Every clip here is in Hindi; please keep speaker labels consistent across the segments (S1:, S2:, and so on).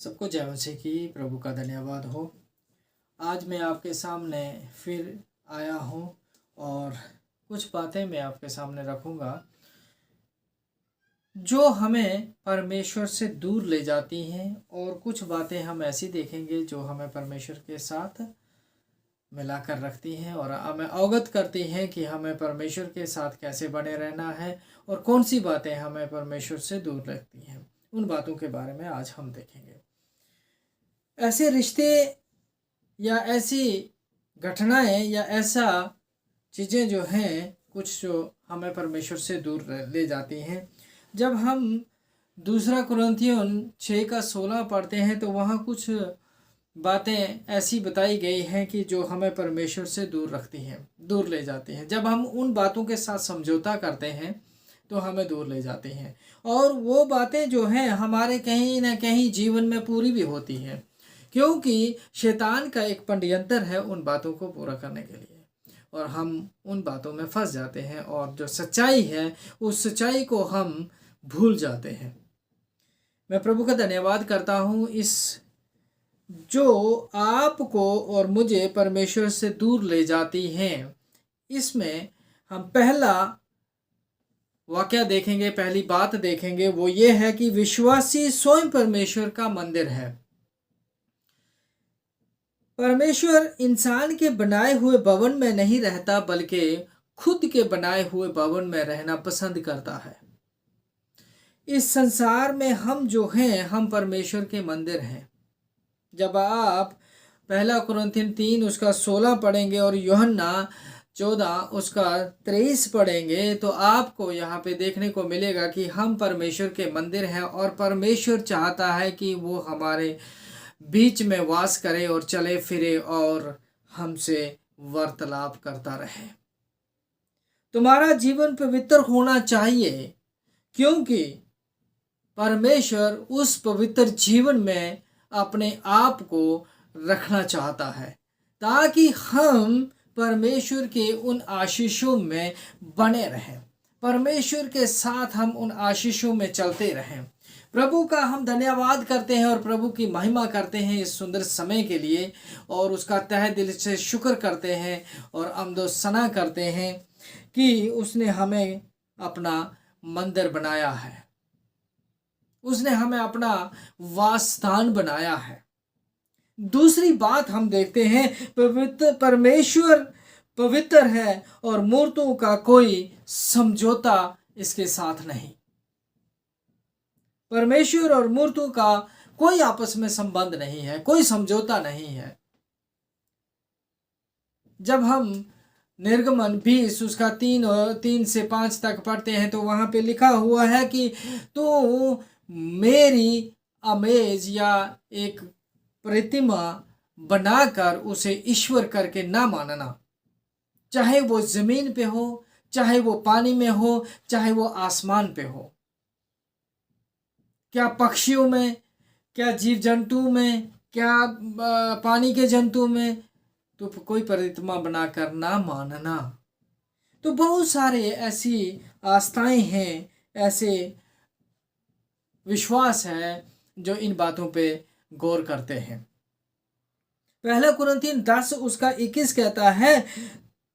S1: सबको जय मसीह की। प्रभु का धन्यवाद हो। आज मैं आपके सामने फिर आया हूँ और कुछ बातें मैं आपके सामने रखूँगा जो हमें परमेश्वर से दूर ले जाती हैं, और कुछ बातें हम ऐसी देखेंगे जो हमें परमेश्वर के साथ मिलाकर रखती हैं और हमें अवगत करती हैं कि हमें परमेश्वर के साथ कैसे बने रहना है और कौन सी बातें हमें परमेश्वर से दूर रखती हैं। उन बातों के बारे में आज हम देखेंगे। ऐसे रिश्ते या ऐसी घटनाएं या ऐसा चीज़ें जो हैं कुछ जो हमें परमेश्वर से दूर ले जाती हैं। जब हम दूसरा कुरिन्थियों 6:16 पढ़ते हैं तो वहाँ कुछ बातें ऐसी बताई गई हैं कि जो हमें परमेश्वर से दूर रखती हैं, दूर ले जाती हैं। जब हम उन बातों के साथ समझौता करते हैं तो हमें दूर ले जाती हैं, और वो बातें जो हैं हमारे कहीं ना कहीं जीवन में पूरी भी होती हैं, क्योंकि शैतान का एक षड्यंत्र है उन बातों को पूरा करने के लिए, और हम उन बातों में फंस जाते हैं और जो सच्चाई है उस सच्चाई को हम भूल जाते हैं। मैं प्रभु का धन्यवाद करता हूँ इस जो आपको और मुझे परमेश्वर से दूर ले जाती हैं। इसमें हम पहला वाक्य देखेंगे, पहली बात देखेंगे, वो ये है कि विश्वासी स्वयं परमेश्वर का मंदिर है। परमेश्वर इंसान के बनाए हुए भवन में नहीं रहता, बल्कि खुद के बनाए हुए भवन में रहना पसंद करता है। इस संसार में हम जो हैं हम परमेश्वर के मंदिर हैं। जब आप पहला कुरिन्थियों 3:16 पढ़ेंगे और यूहन्ना 14:23 पढ़ेंगे तो आपको यहाँ पे देखने को मिलेगा कि हम परमेश्वर के मंदिर हैं, और परमेश्वर चाहता है कि वो हमारे बीच में वास करे और चले फिरे और हमसे वार्तालाप करता रहे। तुम्हारा जीवन पवित्र होना चाहिए, क्योंकि परमेश्वर उस पवित्र जीवन में अपने आप को रखना चाहता है, ताकि हम परमेश्वर के उन आशीषों में बने रहें, परमेश्वर के साथ हम उन आशीषों में चलते रहें। प्रभु का हम धन्यवाद करते हैं और प्रभु की महिमा करते हैं इस सुंदर समय के लिए, और उसका तहे दिल से शुक्र करते हैं और आमदो सना करते हैं कि उसने हमें अपना मंदिर बनाया है, उसने हमें अपना वासस्थान बनाया है। दूसरी बात हम देखते हैं, परमेश्वर पवित्र है और मूर्तों का कोई समझौता इसके साथ नहीं। परमेश्वर और मूर्तों का कोई आपस में संबंध नहीं है, कोई समझौता नहीं है। जब हम निर्गमन 20 उसका 3 से 5 तक पढ़ते हैं तो वहां पे लिखा हुआ है कि तू मेरी अमेज या एक प्रतिमा बनाकर उसे ईश्वर करके ना मानना, चाहे वो जमीन पे हो, चाहे वो पानी में हो, चाहे वो आसमान पे हो, क्या पक्षियों में, क्या जीव जंतु में, क्या पानी के जंतु में, तो कोई प्रतिमा बनाकर ना मानना। तो बहुत सारे ऐसी आस्थाएं हैं, ऐसे विश्वास है जो इन बातों पे गौर करते हैं। पहला कुरिन्थियों 10 उसका 21 कहता है,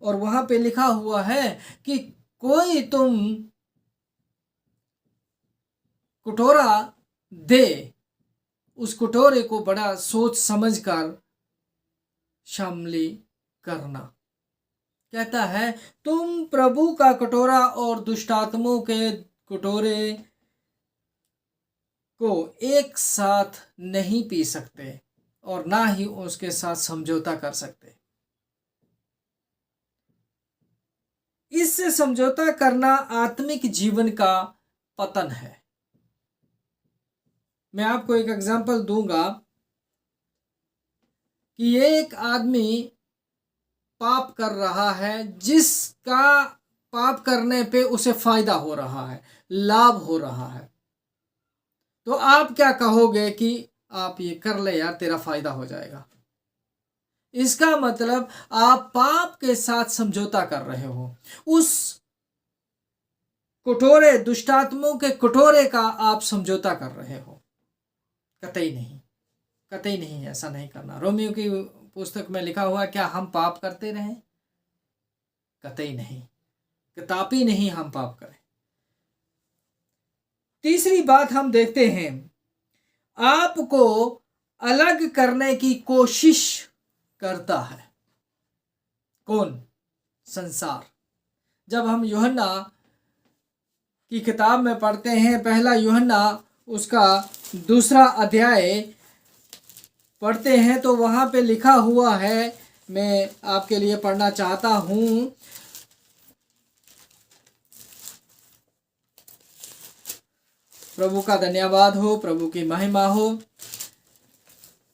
S1: और वहां पे लिखा हुआ है कि कोई तुम कटोरा दे, उस कटोरे को बड़ा सोच समझ कर शामिल करना। कहता है तुम प्रभु का कटोरा और दुष्टात्मों के कटोरे को एक साथ नहीं पी सकते और ना ही उसके साथ समझौता कर सकते। इससे समझौता करना आत्मिक जीवन का पतन है। मैं आपको एक एग्जांपल दूंगा कि एक आदमी पाप कर रहा है, जिसका पाप करने पे उसे फायदा हो रहा है, लाभ हो रहा है, तो आप क्या कहोगे कि आप ये कर ले यार, तेरा फायदा हो जाएगा। इसका मतलब आप पाप के साथ समझौता कर रहे हो। उस कटोरे, दुष्टात्मों के कटोरे का आप समझौता कर रहे हो। कतई नहीं। कतई नहीं, ऐसा नहीं करना। रोमियो की पुस्तक में लिखा हुआ, क्या हम पाप करते रहें? कतई नहीं, कदापि नहीं हम पाप करें। तीसरी बात हम देखते हैं, आपको अलग करने की कोशिश करता है। कौन? संसार। जब हम यूहन्ना की किताब में पढ़ते हैं, पहला यूहन्ना उसका 2 अध्याय पढ़ते हैं, तो वहाँ पे लिखा हुआ है, मैं आपके लिए पढ़ना चाहता हूँ। प्रभु का धन्यवाद हो, प्रभु की महिमा हो,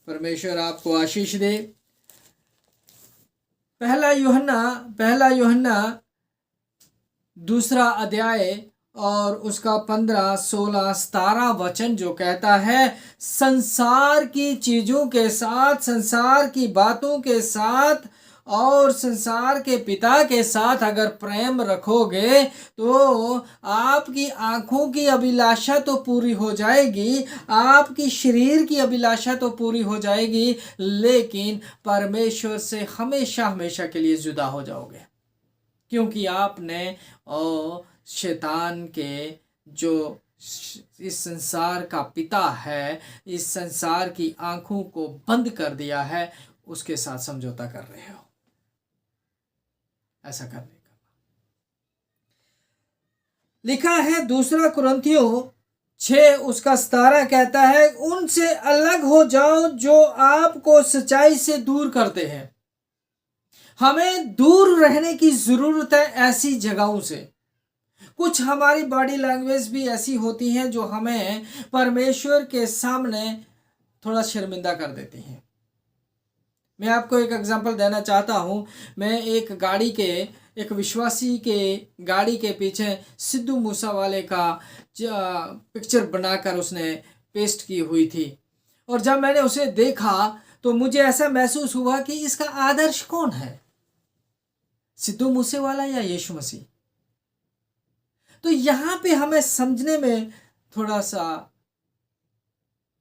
S1: परमेश्वर आपको आशीष दे। पहला यूहन्ना 2 अध्याय और उसका 15, 16, 17 वचन जो कहता है, संसार की चीजों के साथ, संसार की बातों के साथ और संसार के पिता के साथ अगर प्रेम रखोगे तो आपकी आंखों की अभिलाषा तो पूरी हो जाएगी, आपकी शरीर की अभिलाषा तो पूरी हो जाएगी, लेकिन परमेश्वर से हमेशा हमेशा के लिए जुदा हो जाओगे, क्योंकि आपने शैतान के, जो इस संसार का पिता है, इस संसार की आंखों को बंद कर दिया है, उसके साथ समझौता कर रहे हो। ऐसा करने का लिखा है 2 कुरिन्थियों 6 उसका 17 कहता है, उनसे अलग हो जाओ जो आपको सच्चाई से दूर करते हैं। हमें दूर रहने की जरूरत है ऐसी जगहों से। कुछ हमारी बॉडी लैंग्वेज भी ऐसी होती हैं जो हमें परमेश्वर के सामने थोड़ा शर्मिंदा कर देती हैं। मैं आपको एक एग्जांपल देना चाहता हूँ। मैं एक विश्वासी के गाड़ी के पीछे सिद्धू मूसेवाले का पिक्चर बनाकर उसने पेस्ट की हुई थी, और जब मैंने उसे देखा तो मुझे ऐसा महसूस हुआ कि इसका आदर्श कौन है, सिद्धू मूसेवाला या यीशु मसीह? तो यहाँ पे हमें समझने में थोड़ा सा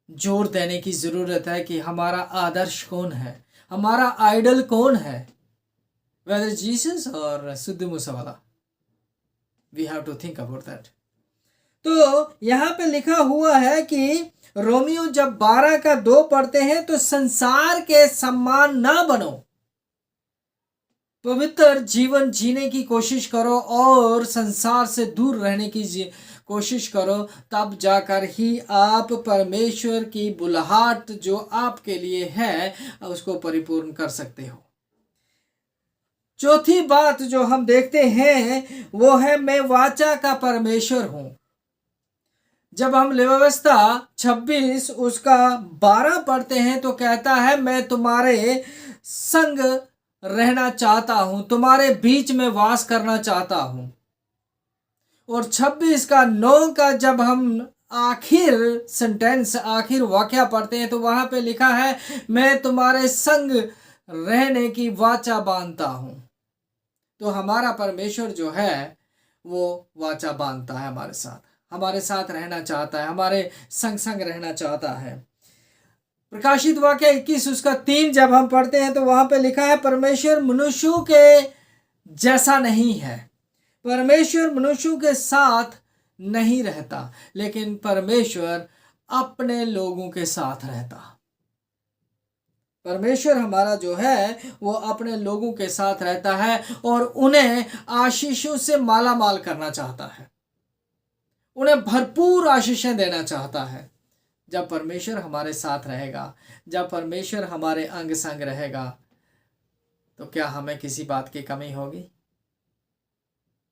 S1: जोर देने की जरूरत है कि हमारा आदर्श कौन है, हमारा आइडल कौन है, वेदर जीसस और Sidhu Moosewala. We have to think about that. तो यहाँ पे लिखा हुआ है कि रोमियो जब 12 का 2 पढ़ते हैं, तो संसार के समान ना बनो, पवित्र जीवन जीने की कोशिश करो और संसार से दूर रहने की कोशिश करो, तब जाकर ही आप परमेश्वर की बुलाहट जो आपके लिए है उसको परिपूर्ण कर सकते हो। चौथी बात जो हम देखते हैं वो है, मैं वाचा का परमेश्वर हूं। जब हम लेवाव्यवस्था 26 उसका 12 पढ़ते हैं तो कहता है, मैं तुम्हारे संग रहना चाहता हूं, तुम्हारे बीच में वास करना चाहता हूं। और 26 का 9 का जब हम आखिर सेंटेंस, आखिर वाक्य पढ़ते हैं तो वहां पे लिखा है, मैं तुम्हारे संग रहने की वाचा बांधता हूं। तो हमारा परमेश्वर जो है वो वाचा बांधता है, हमारे साथ रहना चाहता है, हमारे संग संग रहना चाहता है। प्रकाशित वाक्य 21 उसका 3 जब हम पढ़ते हैं तो वहां पे लिखा है, परमेश्वर मनुष्यों के जैसा नहीं है, परमेश्वर मनुष्यों के साथ नहीं रहता, लेकिन परमेश्वर अपने लोगों के साथ रहता। परमेश्वर हमारा जो है वो अपने लोगों के साथ रहता है और उन्हें आशीषों से माला माल करना चाहता है, उन्हें भरपूर आशीषें देना चाहता है। जब परमेश्वर हमारे साथ रहेगा, जब परमेश्वर हमारे अंग संग रहेगा, तो क्या हमें किसी बात की कमी होगी?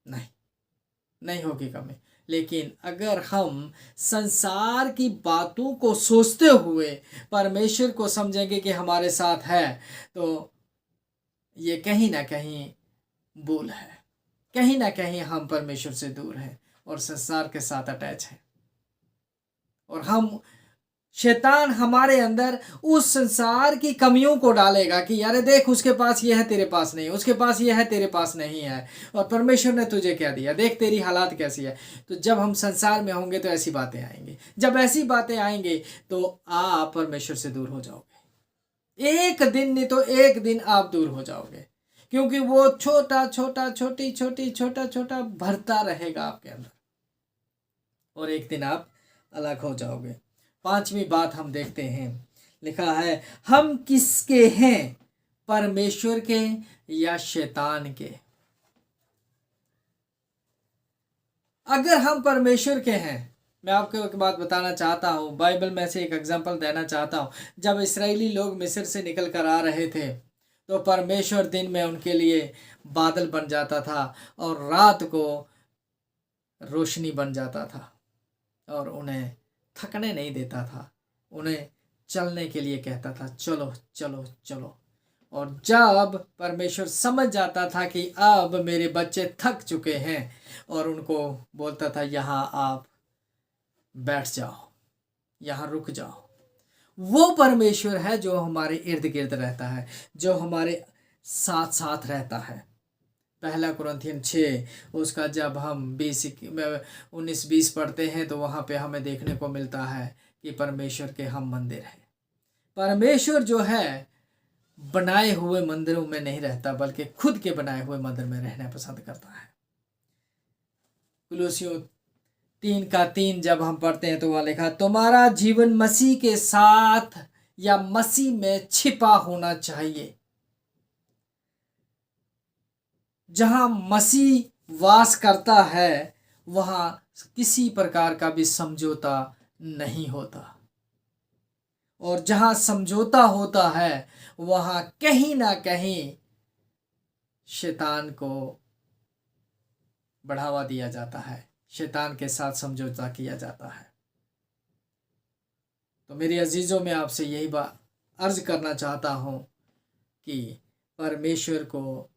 S1: नहीं होगी कमी। लेकिन अगर हम संसार की बातों को सोचते हुए परमेश्वर को समझेंगे कि हमारे साथ है, तो ये कहीं ना कहीं भूल है, कहीं ना कहीं हम परमेश्वर से दूर हैं और संसार के साथ अटैच हैं, और हम शैतान हमारे अंदर उस संसार की कमियों को डालेगा कि यार देख, उसके पास ये है तेरे पास नहीं, उसके पास ये है तेरे पास नहीं है, और परमेश्वर ने तुझे क्या दिया, देख तेरी हालात कैसी है। तो जब हम संसार में होंगे तो ऐसी बातें आएंगी, जब ऐसी बातें आएंगी तो आप परमेश्वर से दूर हो जाओगे। एक दिन नहीं तो एक दिन आप दूर हो जाओगे, क्योंकि वो छोटा छोटा छोटी छोटी छोटा छोटा भरता रहेगा आपके अंदर, और एक दिन आप अलग हो जाओगे। पांचवी बात हम देखते हैं, लिखा है हम किसके हैं, परमेश्वर के या शैतान के। अगर हम परमेश्वर के हैं, मैं आपको एक बात बताना चाहता हूँ, बाइबल में से एक एग्जांपल देना चाहता हूँ। जब इस्राएली लोग मिस्र से निकल कर आ रहे थे तो परमेश्वर दिन में उनके लिए बादल बन जाता था और रात को रोशनी बन जाता था, और उन्हें थकने नहीं देता था, उन्हें चलने के लिए कहता था, चलो चलो चलो। और जब परमेश्वर समझ जाता था कि अब मेरे बच्चे थक चुके हैं, और उनको बोलता था यहाँ आप बैठ जाओ, यहाँ रुक जाओ। वो परमेश्वर है जो हमारे इर्द गिर्द रहता है, जो हमारे साथ साथ रहता है। पहला कुरिन्थियन 6 उसका जब हम 19-20 पढ़ते हैं तो वहाँ पे हमें देखने को मिलता है कि परमेश्वर के हम मंदिर हैं। परमेश्वर जो है बनाए हुए मंदिरों में नहीं रहता, बल्कि खुद के बनाए हुए मंदिर में रहना पसंद करता है। कुलुसियों 3:3 जब हम पढ़ते हैं तो वह लिखा, तुम्हारा जीवन मसीह के साथ या मसीह में छिपा होना चाहिए। जहां मसीह वास करता है वहां किसी प्रकार का भी समझौता नहीं होता, और जहां समझौता होता है वहां कहीं ना कहीं शैतान को बढ़ावा दिया जाता है, शैतान के साथ समझौता किया जाता है। तो मेरे अजीजों में आपसे यही बात अर्ज करना चाहता हूं कि परमेश्वर को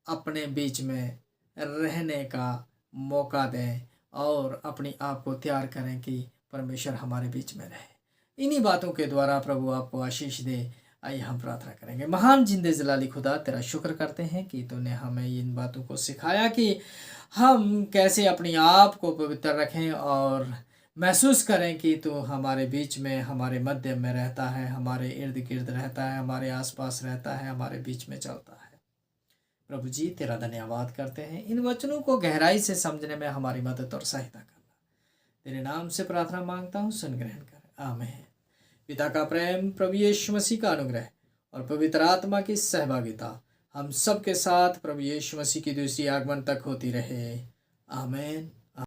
S1: अपने बीच में रहने का मौका दें और अपने आप को तैयार करें कि परमेश्वर हमारे बीच में रहे। इन्हीं बातों के द्वारा प्रभु आपको आशीष दे। आइए हम प्रार्थना करेंगे। महान जिंदे जलाली खुदा, तेरा शुक्र करते हैं कि तूने हमें इन बातों को सिखाया कि हम कैसे अपने आप को पवित्र रखें और महसूस करें कि तू हमारे बीच में, हमारे मध्य में रहता है, हमारे इर्द गिर्द रहता है, हमारे आसपास रहता है, हमारे बीच में चलता है। प्रभु जी तेरा धन्यवाद करते हैं, इन वचनों को गहराई से समझने में हमारी मदद और सहायता करना। तेरे नाम से प्रार्थना मांगता हूँ, सुन ग्रहण कर, आमीन। पिता का प्रेम, प्रभु यीशु मसीह का अनुग्रह और पवित्र आत्मा की सहभागिता हम सब के साथ प्रभु यीशु मसीह की दूसरी आगमन तक होती रहे। आमीन।